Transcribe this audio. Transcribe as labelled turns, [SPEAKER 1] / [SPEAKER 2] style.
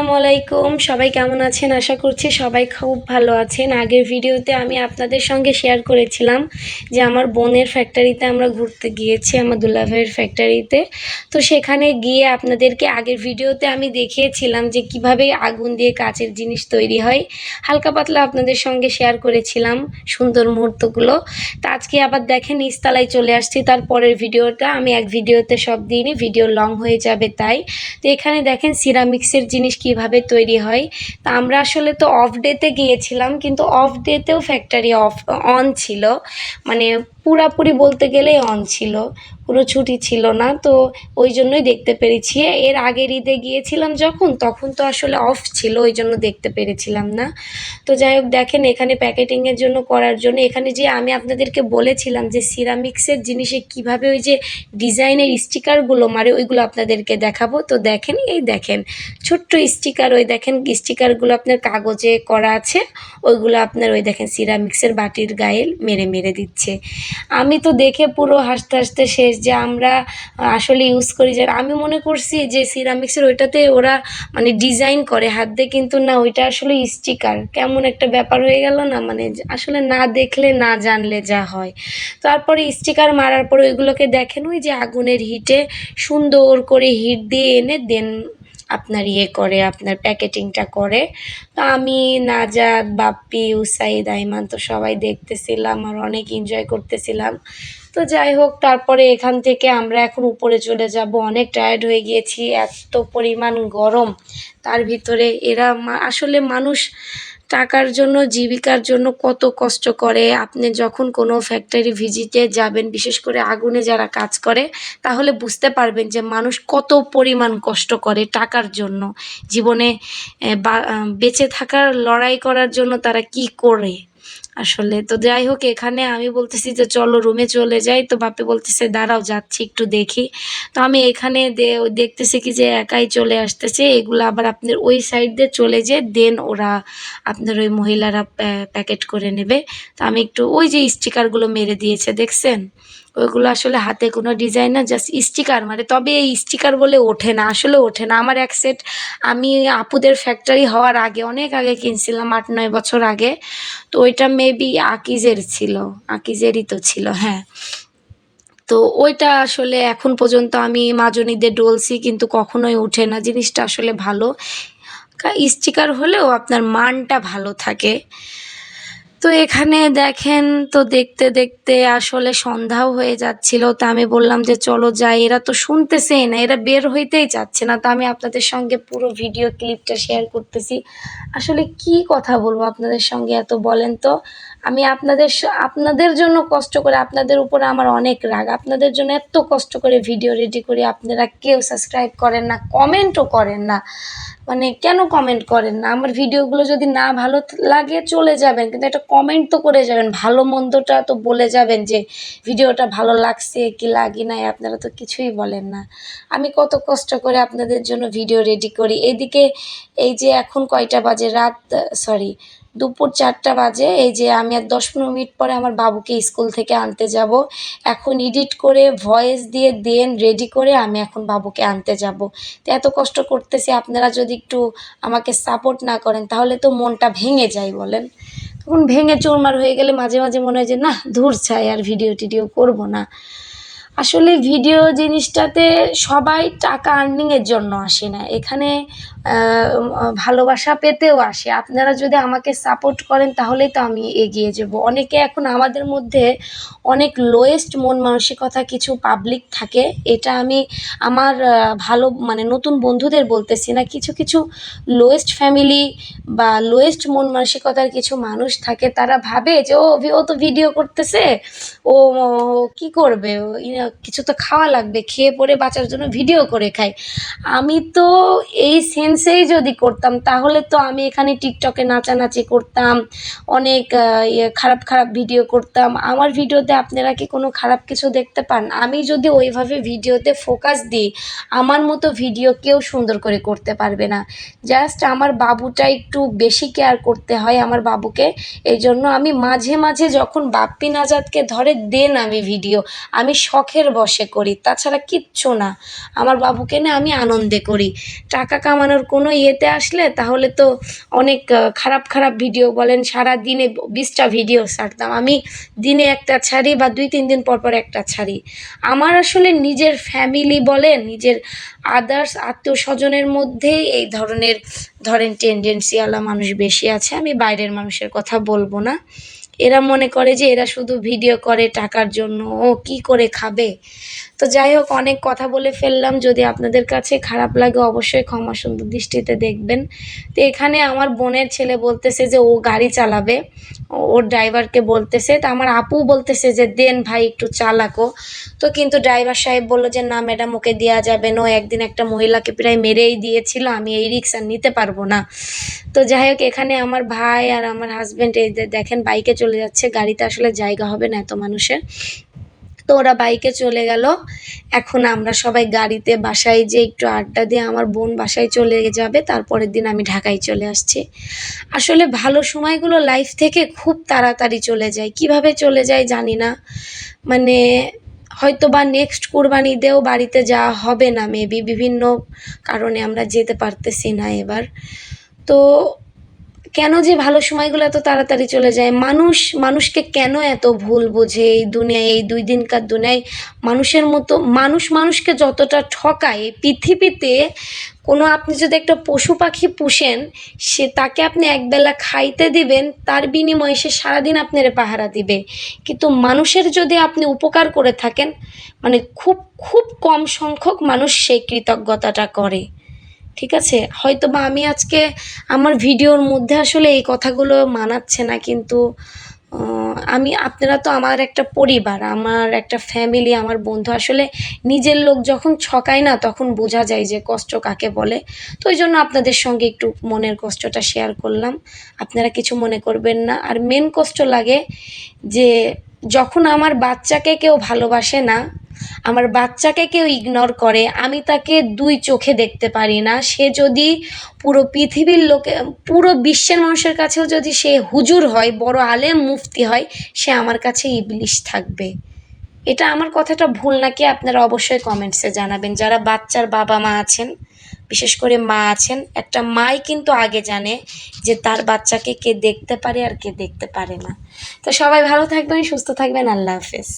[SPEAKER 1] আসসালামু আলাইকুম। সবাই কেমন আছেন? আশা করছি সবাই খুব ভালো আছেন। আগের ভিডিওতে আমি আপনাদের সঙ্গে শেয়ার করেছিলাম যে আমার বোনের ফ্যাক্টরিতে আমরা ঘুরতে গিয়েছি, আমার দুলাভাইয়ের ফ্যাক্টরিতে। তো সেখানে গিয়ে আপনাদেরকে আগের ভিডিওতে আমি দেখিয়েছিলাম যে কিভাবে আগুন দিয়ে কাচের জিনিস তৈরি হয়। হালকা পাতলা আপনাদের সঙ্গে শেয়ার করেছিলাম সুন্দর মুহূর্তগুলো। তো আজকে আবার দেখেন নিচতলায় চলে আসছি। তার পরের ভিডিওটা আমি এক ভিডিওতে সব দিইনি, ভিডিও লং হয়ে যাবে তাই। তো এখানে দেখেন সিরামিক্সের জিনিস কিভাবে তৈরি হয়। তা আমরা আসলে তো অফ ডেতে গিয়েছিলাম, কিন্তু অফ ডেতেও ফ্যাক্টরি অন ছিল, মানে পুরাপুরি বলতে গেলেই অন ছিল, কোনো ছুটি ছিল না। তো ওই জন্যই দেখতে পেরেছি। এর আগের ঈদে গিয়েছিলাম যখন, তখন তো আসলে অফ ছিল, ওই জন্য দেখতে পেরেছিলাম না। তো যাই হোক দেখেন এখানে প্যাকেটিংয়ের জন্য করার জন্য এখানে যে আমি আপনাদেরকে বলেছিলাম যে সিরামিক্সের জিনিসে কিভাবে ওই যে ডিজাইনের স্টিকারগুলো মারে ওইগুলো আপনাদেরকে দেখাবো। তো দেখেন, এই দেখেন ছোট্ট স্টিকার, ওই দেখেন স্টিকারগুলো আপনার কাগজে করা আছে, ওইগুলো আপনার ওই দেখেন সিরামিক্সের বাটির গায়ে মেরে মেরে দিচ্ছে। আমি তো দেখে পুরো হাসতে হাসতে শেষ, যে আমরা আসলে ইউজ করি যে আমি মনে করছি যে সিরামিক্সের ওইটাতে ওরা মানে ডিজাইন করে হাত দিয়ে, কিন্তু না, ওইটা আসলে স্টিকার। কেমন একটা ব্যাপার হয়ে গেল না, মানে আসলে না দেখলে না জানলে যা হয়। তারপরে স্টিকার মারার পরে ওইগুলোকে দেখেন ওই যে আগুনের হিটে সুন্দর করে হিট দিয়ে এনে দেন আপনার ইয়ে করে, আপনার প্যাকেটিংটা করে। তো আমি, নাজাদ, বাপ্পি, উসাইদ, আইমান তো সবাই দেখতেছিলাম আর অনেক এনজয় করতেছিলাম। তো যাই হোক তারপরে এখান থেকে আমরা এখন উপরে চলে যাব। অনেক টায়ার্ড হয়ে গিয়েছি, এত পরিমাণ গরম। তার ভিতরে এরা আসলে মানুষ টাকার জন্য, জীবিকার জন্য কত কষ্ট করে। আপনি যখন কোনো ফ্যাক্টরি ভিজিটে যাবেন, বিশেষ করে আগুনে যারা কাজ করে, তাহলে বুঝতে পারবেন যে মানুষ কত পরিমাণ কষ্ট করে টাকার জন্য। জীবনে বেঁচে থাকার লড়াই করার জন্য তারা কি করে আসলে। তো যাই হোক এখানে আমি বলতেছি যে চলো রুমে চলে যাই, তো বাপি বলতেছে দাঁড়াও যাচ্ছি একটু দেখি। তো আমি এখানে দেখতেছি কি যে একাই চলে আসতেছে, এগুলো আবার আপনার ওই সাইড দিয়ে চলে যেয়ে দেন ওরা আপনার ওই মহিলারা প্যাকেট করে নেবে। তো আমি একটু ওই যে স্টিকারগুলো মেরে দিয়েছে দেখছেন, ওইগুলো আসলে হাতে কোনো ডিজাইন না, জাস্ট স্টিকার মারে। তবে এই স্টিকার বলে ওঠে না, আসলে ওঠে না। আমার এক সেট আমি আপুদের ফ্যাক্টরি হওয়ার আগে, অনেক আগে কিনছিলাম, 8-9 বছর আগে। তো ওইটা মেবি আকিজের ছিল, আকিজেরই তো ছিল, হ্যাঁ। তো ওইটা আসলে এখন পর্যন্ত আমি মাজনিতে ডলছি, কিন্তু কখনোই ওঠে না। জিনিসটা আসলে ভালো, স্টিকার হলেও আপনার মানটা ভালো থাকে। তো এখানে দেখেন, তো দেখতে দেখতে আসলে সন্ধ্যাও হয়ে যাচ্ছিল। তো আমি বললাম যে চলো যাই, এরা তো শুনতেছেই না, এরা বের হইতেই চাচ্ছে না। তো আমি আপনাদের সঙ্গে পুরো ভিডিও ক্লিপটা শেয়ার করতেছি। আসলে কি কথা বলবো আপনাদের সঙ্গে এত, বলেন তো। আমি আপনাদের জন্য কষ্ট করে, আপনাদের উপরে আমার অনেক রাগ। আপনাদের জন্য এত কষ্ট করে ভিডিও রেডি করি, আপনারা কেউ সাবস্ক্রাইব করেন না, কমেন্টও করেন না। মানে কেন কমেন্ট করেন না? আমার ভিডিওগুলো যদি না ভালো লাগে চলে যাবেন, কিন্তু একটা কমেন্ট তো করে যাবেন, ভালো মন্দটা তো বলে যাবেন যে ভিডিওটা ভালো লাগছে কি লাগি নাই। আপনারা তো কিছুই বলেন না। আমি কত কষ্ট করে আপনাদের জন্য ভিডিও রেডি করি। এদিকে এই যে এখন কয়টা বাজে, সরি দুপুর 4টা বাজে। এই যে আমি আর 10-15 মিনিট পরে আমার বাবুকে স্কুল থেকে আনতে যাব। এখন এডিট করে ভয়েস দিয়ে দেন রেডি করে আমি এখন বাবুকে আনতে যাব। তো এত কষ্ট করতেছি, আপনারা যদি একটু আমাকে সাপোর্ট না করেন তাহলে তো মনটা ভেঙে যায় বলেন। তখন ভেঙে চুরমার হয়ে গেলে মাঝে মাঝে মনে হয় যে না, ধুর ছাই, আর ভিডিও টিডিও করব না। আসলে ভিডিও জিনিসটাতে সবাই টাকা আর্নিংয়ের জন্য আসে না, এখানে ভালোবাসা পেতেও আসে। আপনারা যদি আমাকে সাপোর্ট করেন তাহলেই তো আমি এগিয়ে যাব। অনেকে এখন আমাদের মধ্যে অনেক লোয়েস্ট মন মানসিকতা কিছু পাবলিক থাকে, এটা আমি আমার ভালো মানে নতুন বন্ধুদের বলতেছি না, কিছু কিছু লোয়েস্ট ফ্যামিলি বা লোয়েস্ট মন মানসিকতার কিছু মানুষ থাকে, তারা ভাবে যে ও তো ভিডিও করতেছে, ও কি করবে, কিছু তো খাওয়া লাগবে, খেয়ে পরে বাঁচার জন্য ভিডিও করে খায়। আমি তো এই সেন্সেই যদি করতাম তাহলে তো আমি এখানে টিকটকে নাচানাচি করতাম, অনেক খারাপ খারাপ ভিডিও করতাম। আমার ভিডিওতে আপনারা কি কোনো খারাপ কিছু দেখতে পান? আমি যদি ওইভাবে ভিডিওতে ফোকাস দিই, আমার মতো ভিডিও কেউ সুন্দর করে করতে পারবে না। জাস্ট আমার বাবুটা একটু বেশি কেয়ার করতে হয় আমার বাবুকে, এই জন্য আমি মাঝে মাঝে যখন বাপ্পি নাজাদকে ধরে দেন আমি ভিডিও, আমি শখে শখের বশে করি, তাছাড়া কিচ্ছু না। আমার বাবুকে নিয়ে আমি আনন্দে করি। টাকা কামানোর কোনো ইয়েতে আসলে তাহলে তো অনেক খারাপ খারাপ ভিডিও বলেন, সারা দিনে 20টা ভিডিও ছাড়তাম। আমি দিনে একটা ছাড়ি বা 2-3 দিন পর পর একটা ছাড়ি। আমার আসলে নিজের ফ্যামিলি বলেন, নিজের আদার্স আত্মীয় স্বজনের মধ্যেই এই ধরনের ধরেন টেন্ডেন্সিওয়ালা মানুষ বেশি আছে। আমি বাইরের মানুষের কথা বলবো না। এরা মনে করে যে এরা শুধু ভিডিও করে টাকার জন্য, ও কি করে খাবে। তো যাই হোক, অনেক কথা বলে ফেললাম। যদি আপনাদের কাছে খারাপ লাগে অবশ্যই ক্ষমা সুন্দর দৃষ্টিতে দেখবেন। তো এখানে আমার বোনের ছেলে বলতেছে যে ও গাড়ি চালাবে, ওর ড্রাইভারকে বলতেছে। তো আমার আপু বলতেছে যে দেন ভাই একটু চালাকো। তো কিন্তু ড্রাইভার সাহেব বলল যে না ম্যাডাম, ওকে দেওয়া যাবে না, ও একদিন একটা মহিলাকে প্রায় মেরেই দিয়েছিল, আমি এই রিক্সা নিতে পারবো না। তো যাই হোক, এখানে আমার ভাই আর আমার হাজব্যান্ড এই দেখেন বাইকে চলে যাচ্ছে, গাড়িতে আসলে জায়গা হবে না এত মানুষের। তো ওরা বাইকে চলে গেল। এখন আমরা সবাই গাড়িতে বাসায় যে একটু আড্ডা দিয়ে আমার বোন বাসায় চলে যাবে, তারপরের দিন আমি ঢাকায় চলে আসছি। আসলে ভালো সময়গুলো লাইফ থেকে খুব তাড়াতাড়ি চলে যায়, কিভাবে চলে যায় জানি না। মানে হয়তো বা নেক্সট কোরবানিতেও বাড়িতে যাওয়া হবে না মেবি, বিভিন্ন কারণে আমরা যেতে পারতেছি না এবার। তো কেন যে ভালো সময়গুলো এত তাড়াতাড়ি চলে যায়, মানুষকে কেন এত ভুল বোঝে এই দুনিয়ায়, এই 2 দিনকার দুনিয়ায় মানুষের মতো মানুষকে যতটা ঠকায় এই পৃথিবীতে। কোনো আপনি যদি একটা পশু পাখি পুষেন, তাকে আপনি একবেলা খাইতে দিবেন, তার বিনিময়ে সে সারাদিন আপনারে পাহারা দিবে। কিন্তু মানুষের যদি আপনি উপকার করে থাকেন, মানে খুব খুব কম সংখ্যক মানুষ সেই কৃতজ্ঞতাটা করে। ঠিক আছে? হয়তোবা আমি আজকে আমার ভিডিওর মধ্যে আসলে এই কথাগুলো মানাচ্ছে না, কিন্তু আপনারা তো আমার একটা পরিবার, আমার একটা ফ্যামিলি, আমার বন্ধু। আসলে নিজের লোক যখন ঠকায় না, তখন বোঝা যায় যে কষ্ট কাকে বলে। তো ওই জন্য আপনাদের সঙ্গে একটু মনের কষ্টটা শেয়ার করলাম। আপনারা কিছু মনে করবেন না। আর মেন কষ্ট লাগে যে যখন আমার বাচ্চাকে কেউ ভালোবাসে না, আমার বাচ্চাকে কেউ ইগনোর করে, আমি তাকে 2 চোখে দেখতে পারি না। সে যদি পুরো পৃথিবীর লোকে, পুরো বিশ্বের মানুষের কাছেও যদি সে হুজুর হয়, বড় আলেম মুফতি হয়, সে আমার কাছে ইবলিশ থাকবে। এটা আমার কথাটা ভুল নাকি আপনারা অবশ্যই কমেন্টসে জানাবেন। যারা বাচ্চার বাবা মা আছেন, বিশেষ করে মা আছেন, একটা মাই কিন্তু আগে জানে যে তার বাচ্চাকে কে দেখতে পারে আর কে দেখতে পারে না। তো সবাই ভালো থাকবেন, সুস্থ থাকবেন। আল্লাহ হাফেজ।